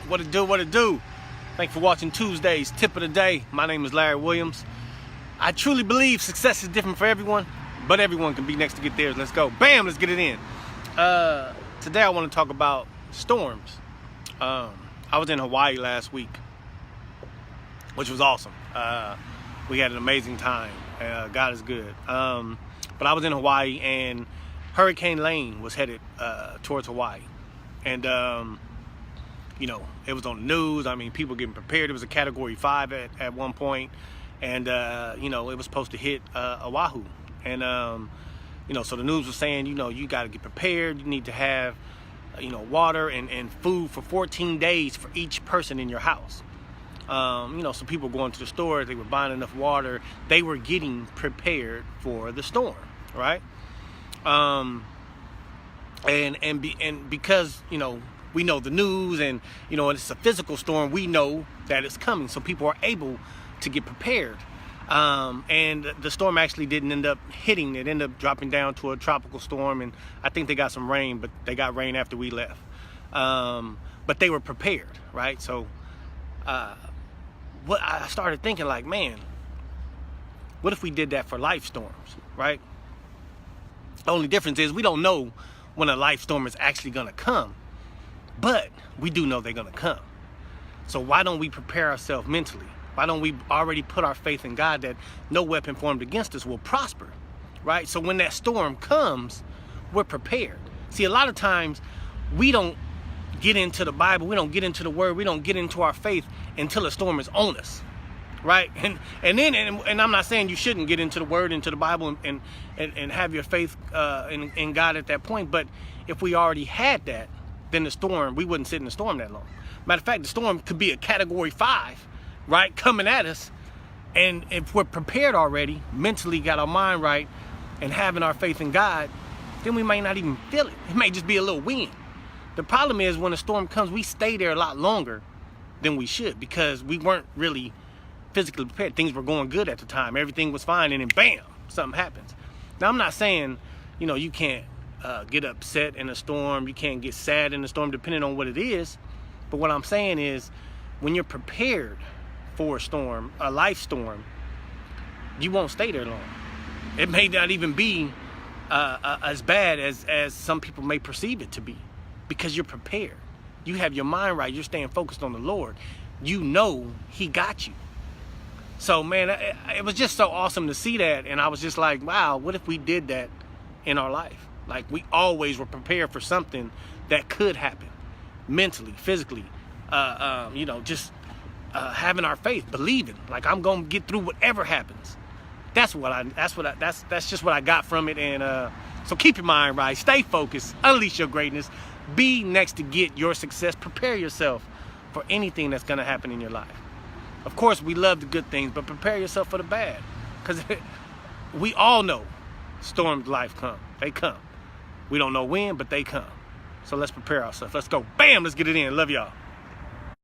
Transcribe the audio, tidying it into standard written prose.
What it do, what it do? Thanks for watching Tuesday's Tip of the Day. My name is Larry Williams. I truly believe success is different for everyone, but everyone can be next to get theirs. Let's go. Bam, let's get it in. Today I want to talk about storms. I was in Hawaii last week, which was awesome. We had an amazing time. God is good. But I was in Hawaii and Hurricane Lane was headed towards Hawaii. And, it was on the news. I mean, people getting prepared. It was a Category 5 at one point. And, it was supposed to hit Oahu. And, so the news was saying, you got to get prepared. You need to have, water and food for 14 days for each person in your house. So people going to the store, they were buying enough water. They were getting prepared for the storm, right? And because, we know the news and, it's a physical storm, we know that it's coming. So people are able to get prepared. And the storm actually didn't end up hitting. It ended up dropping down to a tropical storm. And I think they got some rain, but they got rain after we left. But they were prepared, right? So what I started thinking, like, man, what if we did that for life storms, right? The only difference is we don't know when a life storm is actually going to come, but we do know they're going to come. So why don't we prepare ourselves mentally? Why don't we already put our faith in God that no weapon formed against us will prosper, right? So when that storm comes, we're prepared. See, a lot of times we don't get into the Bible, we don't get into the Word, we don't get into our faith until a storm is on us, right? And I'm not saying you shouldn't get into the Word, into the Bible, and have your faith in God at that point. But if we already had that, then the storm, we wouldn't sit in the storm that long. Matter of fact, the storm could be a Category 5, right, coming at us. And if we're prepared already, mentally got our mind right, and having our faith in God, then we might not even feel it. It may just be a little wind. The problem is when a storm comes, we stay there a lot longer than we should because we weren't really physically prepared. Things were going good at the time. Everything was fine, and then bam, something happens. Now, I'm not saying, you can't get upset in a storm. You can't get sad in a storm, depending on what it is. But what I'm saying is when you're prepared for a storm, a life storm, you won't stay there long. It may not even be as bad as some people may perceive it to be. Because you're prepared. You have your mind right. You're staying focused on the Lord. You know He got you. So, man, it was just so awesome to see that. And I was just like, wow, what if we did that in our life? Like, we always were prepared for something that could happen. Mentally, physically, just having our faith, believing. Like, I'm going to get through whatever happens. That's just what I got from it. And so keep your mind right. Stay focused. Unleash your greatness. Be next to get your success. Prepare yourself for anything that's going to happen in your life. Of course, we love the good things, but prepare yourself for the bad. Because we all know storms of life come. They come. We don't know when, but they come. So let's prepare ourselves. Let's go. Bam, let's get it in. Love y'all.